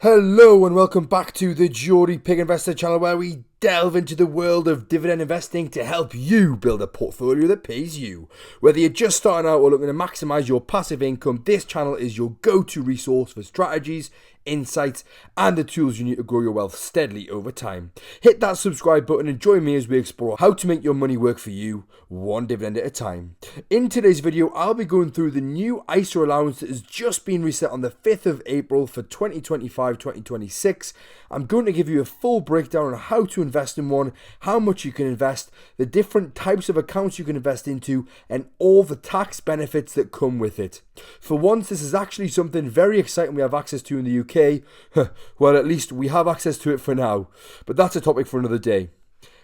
Hello and welcome back to the Geordie Pig Investor channel, where we delve into the world of dividend investing to help you build a portfolio that pays you. Whether you're just starting out or looking to maximize your passive income, this channel is your go-to resource for strategies, insights, and the tools you need to grow your wealth steadily over time. Hit that subscribe button and join me as we explore how to make your money work for you, one dividend at a time. In today's video, I'll be going through the new ISA allowance that has just been reset on the 5th of April for 2025-2026. I'm going to give you a full breakdown on how to invest in one, how much you can invest, the different types of accounts you can invest into, and all the tax benefits that come with it. For once, this is actually something very exciting we have access to in the UK. Well, at least we have access to it for now, but that's a topic for another day.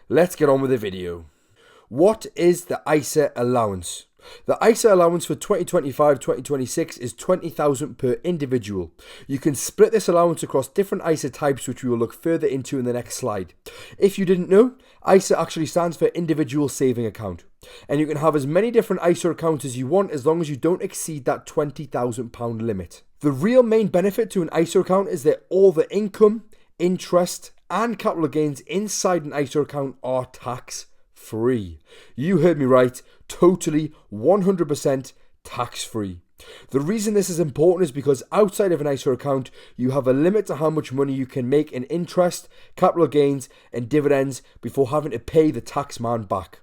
Let's get on with the video. What is the ISA allowance? The ISA allowance for 2025-2026 is $20,000 per individual. You can split this allowance across different ISA types, which we will look further into in the next slide. If you didn't know, ISA actually stands for Individual Saving Account, and you can have as many different ISA accounts as you want as long as you don't exceed that £20,000 limit. The real main benefit to an ISA account is that all the income, interest, and capital gains inside an ISA account are tax-free. You heard me right, totally 100% tax-free. The reason this is important is because outside of an ISA account, you have a limit to how much money you can make in interest, capital gains, and dividends before having to pay the tax man back.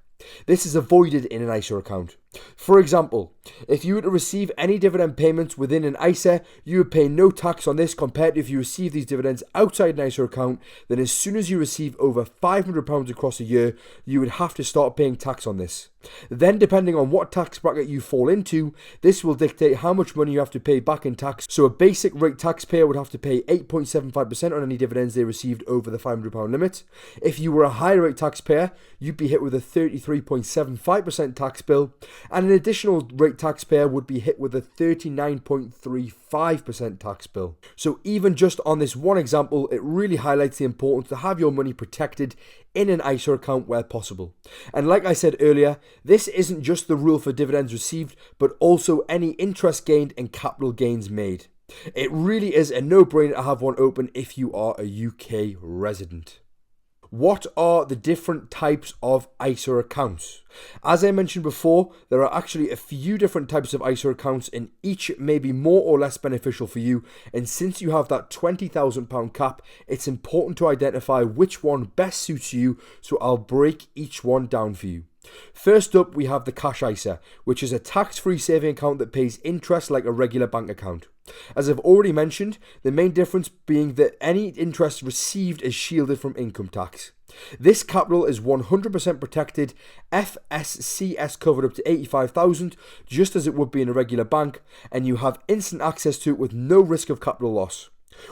This is avoided in an ISA account. For example, if you were to receive any dividend payments within an ISA, you would pay no tax on this compared to if you receive these dividends outside an ISA account. Then as soon as you receive over £500 across a year, you would have to start paying tax on this. Then, depending on what tax bracket you fall into, this will dictate how much money you have to pay back in tax. So a basic rate taxpayer would have to pay 8.75% on any dividends they received over the £500 limit. If you were a higher rate taxpayer, you'd be hit with a 33.75% tax bill, and an additional rate taxpayer would be hit with a 39.35% tax bill. So even just on this one example, it really highlights the importance to have your money protected in an ISA account where possible. And like I said earlier, this isn't just the rule for dividends received, but also any interest gained and capital gains made. It really is a no-brainer to have one open if you are a UK resident. What are the different types of ISA accounts? As I mentioned before, there are actually a few different types of ISA accounts, and each may be more or less beneficial for you. And since you have that £20,000 cap, it's important to identify which one best suits you, so I'll break each one down for you. First up, we have the cash ISA, which is a tax-free saving account that pays interest like a regular bank account. As I've already mentioned, the main difference being that any interest received is shielded from income tax. This capital is 100% protected, FSCS covered up to $85,000, just as it would be in a regular bank, and you have instant access to it with no risk of capital loss.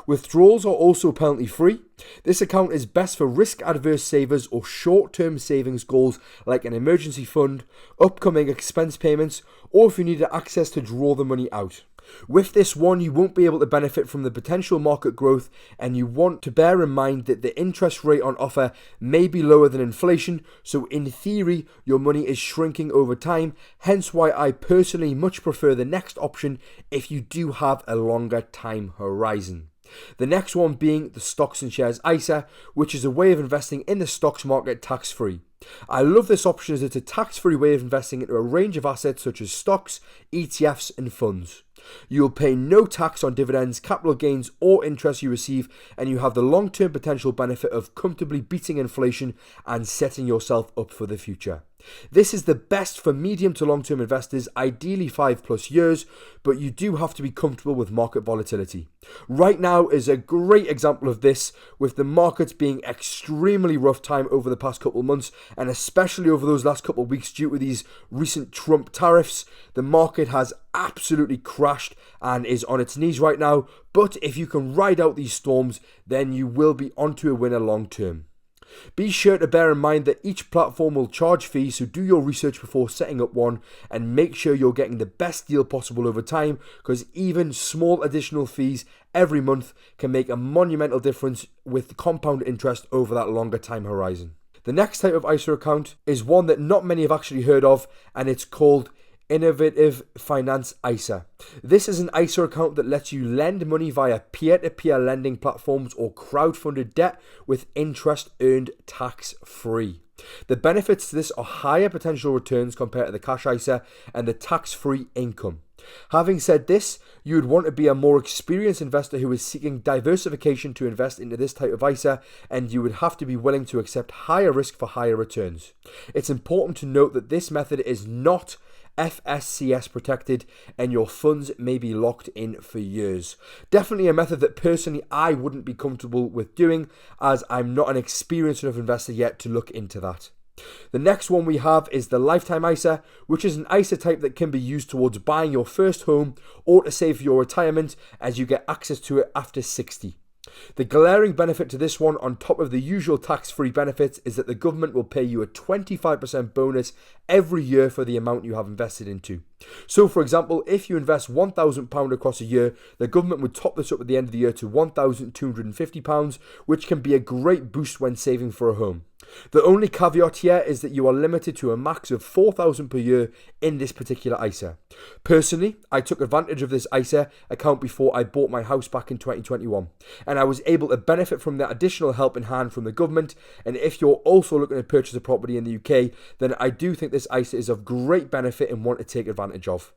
Withdrawals are also penalty free. This account is best for risk adverse savers or short-term savings goals like an emergency fund, upcoming expense payments, or if you need access to draw the money out. With this one, you won't be able to benefit from the potential market growth, and you want to bear in mind that the interest rate on offer may be lower than inflation, so in theory your money is shrinking over time, hence why I personally much prefer the next option if you do have a longer time horizon. The next one being the stocks and shares ISA, which is a way of investing in the stocks market tax-free. I love this option as it's a tax-free way of investing into a range of assets such as stocks, ETFs and funds. You'll pay no tax on dividends, capital gains or interest you receive, and you have the long-term potential benefit of comfortably beating inflation and setting yourself up for the future. This is the best for medium to long-term investors, ideally 5+ years, but you do have to be comfortable with market volatility. Right now is a great example of this, with the markets being extremely rough time over the past couple of months, and especially over those last couple of weeks due to these recent Trump tariffs. The market has absolutely crashed and is on its knees right now, but if you can ride out these storms, then you will be onto a winner long term. Be sure to bear in mind that each platform will charge fees, so do your research before setting up one and make sure you're getting the best deal possible over time, because even small additional fees every month can make a monumental difference with compound interest over that longer time horizon. The next type of ISA account is one that not many have actually heard of, and it's called Innovative Finance ISA. This is an ISA account that lets you lend money via peer-to-peer lending platforms or crowdfunded debt with interest earned tax-free. The benefits to this are higher potential returns compared to the cash ISA and the tax-free income. Having said this, you would want to be a more experienced investor who is seeking diversification to invest into this type of ISA, and you would have to be willing to accept higher risk for higher returns. It's important to note that this method is not FSCS protected and your funds may be locked in for years. Definitely a method that personally I wouldn't be comfortable with doing, as I'm not an experienced enough investor yet to look into that. The next one we have is the Lifetime ISA, which is an ISA type that can be used towards buying your first home or to save for your retirement, as you get access to it after 60. The glaring benefit to this one, on top of the usual tax-free benefits, is that the government will pay you a 25% bonus every year for the amount you have invested into. So, for example, if you invest £1,000 across a year, the government would top this up at the end of the year to £1,250, which can be a great boost when saving for a home. The only caveat here is that you are limited to a max of £4,000 per year in this particular ISA. Personally, I took advantage of this ISA account before I bought my house back in 2021, and I was able to benefit from that additional help in hand from the government. And if you're also looking to purchase a property in the UK, then I do think this ISA is of great benefit and want to take advantage of.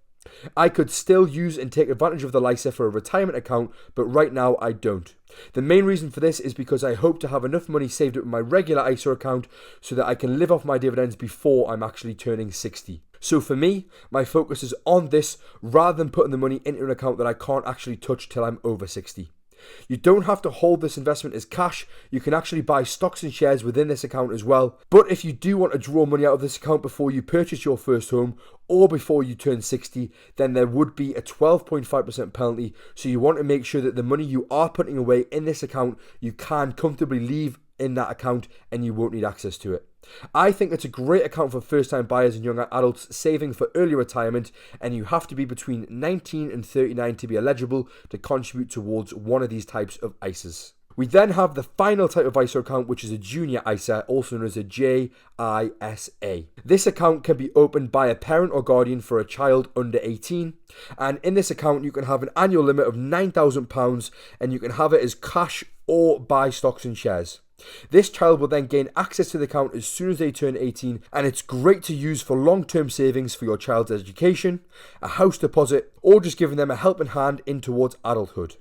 I could still use and take advantage of the ISA for a retirement account, but right now I don't. The main reason for this is because I hope to have enough money saved up in my regular ISA account so that I can live off my dividends before I'm actually turning 60. So for me, my focus is on this rather than putting the money into an account that I can't actually touch till I'm over 60. You don't have to hold this investment as cash. You can actually buy stocks and shares within this account as well. But if you do want to draw money out of this account before you purchase your first home or before you turn 60, then there would be a 12.5% penalty. So you want to make sure that the money you are putting away in this account, you can comfortably leave in that account and you won't need access to it. I think it's a great account for first-time buyers and young adults saving for early retirement, and you have to be between 19 and 39 to be eligible to contribute towards one of these types of ISAs. We then have the final type of ISA account, which is a junior ISA, also known as a JISA. This account can be opened by a parent or guardian for a child under 18, and in this account you can have an annual limit of £9,000 and you can have it as cash or buy stocks and shares. This child will then gain access to the account as soon as they turn 18, and it's great to use for long-term savings for your child's education, a house deposit, or just giving them a helping hand in towards adulthood.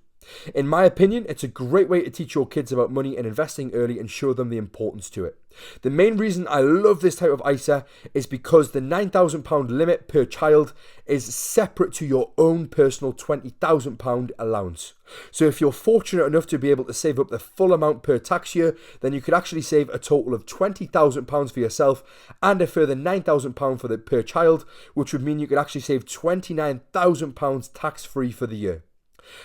In my opinion, it's a great way to teach your kids about money and investing early and show them the importance to it. The main reason I love this type of ISA is because the £9,000 limit per child is separate to your own personal £20,000 allowance. So if you're fortunate enough to be able to save up the full amount per tax year, then you could actually save a total of £20,000 for yourself and a further £9,000 for the per child, which would mean you could actually save £29,000 tax-free for the year.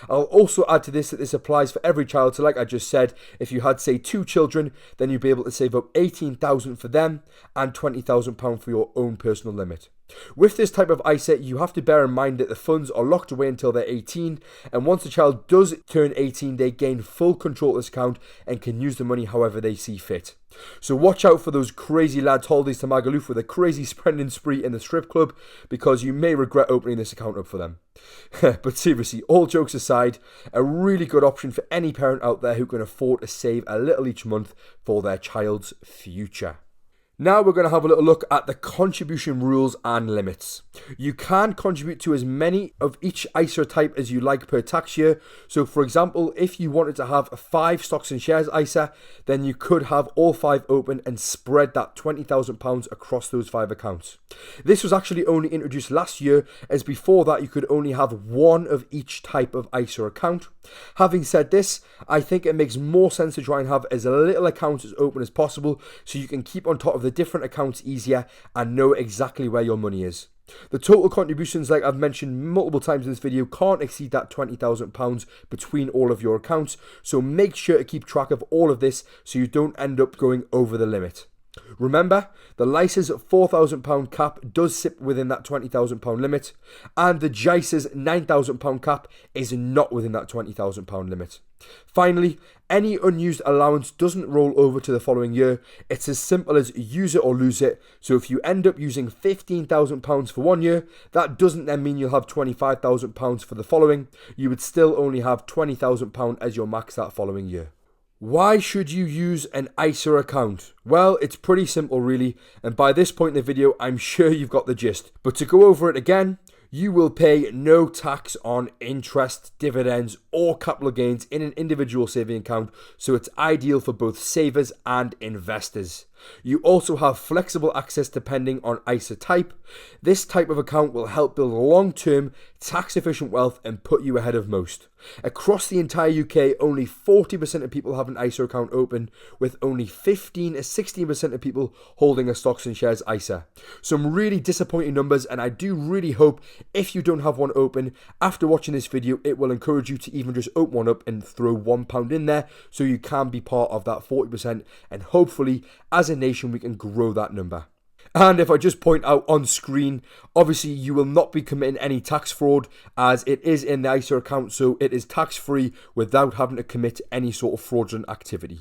I'll also add to this that this applies for every child. So like I just said, if you had say 2 children, then you'd be able to save up £18,000 for them and £20,000 for your own personal limit. With this type of ISA, you have to bear in mind that the funds are locked away until they're 18, and once the child does turn 18, they gain full control of this account and can use the money however they see fit. So watch out for those crazy lads holidays to Magaluf with a crazy spending spree in the strip club, because you may regret opening this account up for them. But seriously, all jokes aside, a really good option for any parent out there who can afford to save a little each month for their child's future. Now we're going to have a little look at the contribution rules and limits. You can contribute to as many of each ISA type as you like per tax year. So for example, if you wanted to have a 5 stocks and shares ISA, then you could have all 5 open and spread that £20,000 across those 5 accounts. This was actually only introduced last year, as before that you could only have one of each type of ISA account. Having said this, I think it makes more sense to try and have as little accounts as open as possible, so you can keep on top of the different accounts easier and know exactly where your money is. The total contributions, like I've mentioned multiple times in this video, can't exceed that £20,000 between all of your accounts, so make sure to keep track of all of this so you don't end up going over the limit. Remember, the LISA's £4,000 cap does sit within that £20,000 limit, and the JISA's £9,000 cap is not within that £20,000 limit. Finally, any unused allowance doesn't roll over to the following year. It's as simple as use it or lose it. So if you end up using £15,000 for 1 year, that doesn't then mean you'll have £25,000 for the following. You would still only have £20,000 as your max that following year. Why should you use an ISA account? Well, it's pretty simple really, and by this point in the video, I'm sure you've got the gist. But to go over it again, you will pay no tax on interest, dividends, or capital gains in an individual saving account, so it's ideal for both savers and investors. You also have flexible access depending on ISA type. This type of account will help build long-term, tax-efficient wealth and put you ahead of most. Across the entire UK, only 40% of people have an ISA account open, with only 15 to 16% of people holding a stocks and shares ISA. Some really disappointing numbers, and I do really hope if you don't have one open, after watching this video, it will encourage you to even just open one up and throw £1 in there so you can be part of that 40%, and hopefully, as a nation, we can grow that number. And if I just point out on screen, obviously you will not be committing any tax fraud as it is in the ISA account, so it is tax free without having to commit any sort of fraudulent activity.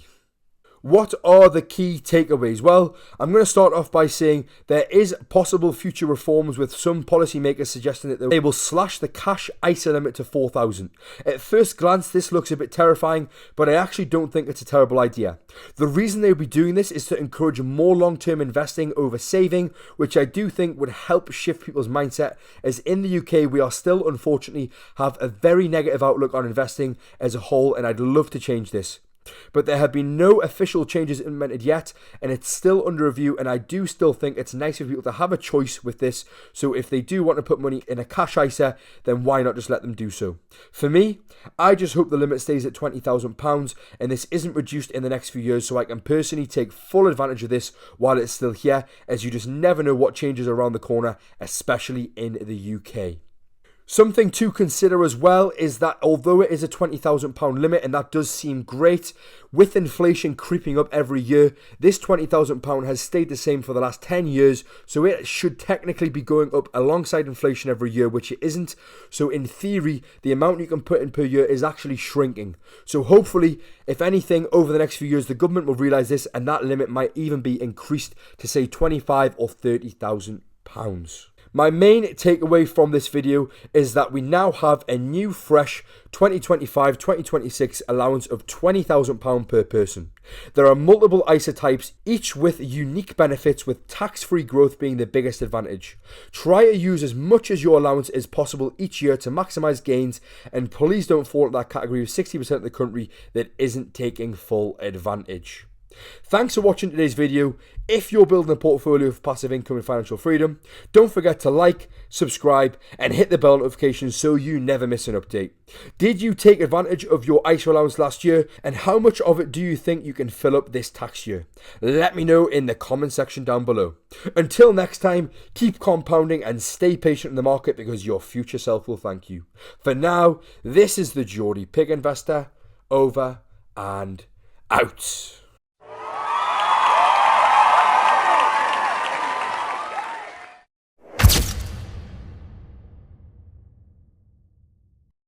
What are the key takeaways? Well, I'm going to start off by saying there is possible future reforms, with some policymakers suggesting that they will slash the cash ISA limit to 4,000. At first glance, this looks a bit terrifying, but I actually don't think it's a terrible idea. The reason they would be doing this is to encourage more long-term investing over saving, which I do think would help shift people's mindset, as in the UK we are still unfortunately have a very negative outlook on investing as a whole, and I'd love to change this. But there have been no official changes implemented yet, and it's still under review, and I do still think it's nice for people to have a choice with this, so if they do want to put money in a cash ISA, then why not just let them do so? For me, I just hope the limit stays at £20,000 and this isn't reduced in the next few years, so I can personally take full advantage of this while it's still here, as you just never know what changes are around the corner, especially in the UK. Something to consider as well is that although it is a £20,000 limit, and that does seem great, with inflation creeping up every year, this £20,000 has stayed the same for the last 10 years, so it should technically be going up alongside inflation every year, which it isn't. So in theory, the amount you can put in per year is actually shrinking. So hopefully, if anything, over the next few years, the government will realise this, and that limit might even be increased to say £25,000 or £30,000. My main takeaway from this video is that we now have a new fresh 2025-2026 allowance of £20,000 per person. There are multiple ISA types, each with unique benefits, with tax-free growth being the biggest advantage. Try to use as much as your allowance as possible each year to maximise gains, and please don't fall into that category of 60% of the country that isn't taking full advantage. Thanks for watching today's video. If you're building a portfolio of passive income and financial freedom, don't forget to like, subscribe, and hit the bell notification so you never miss an update. Did you take advantage of your ISA allowance last year, and how much of it do you think you can fill up this tax year? Let me know in the comment section down below. Until next time, keep compounding and stay patient in the market, because your future self will thank you. For now, this is the Geordie Pig Investor, over and out.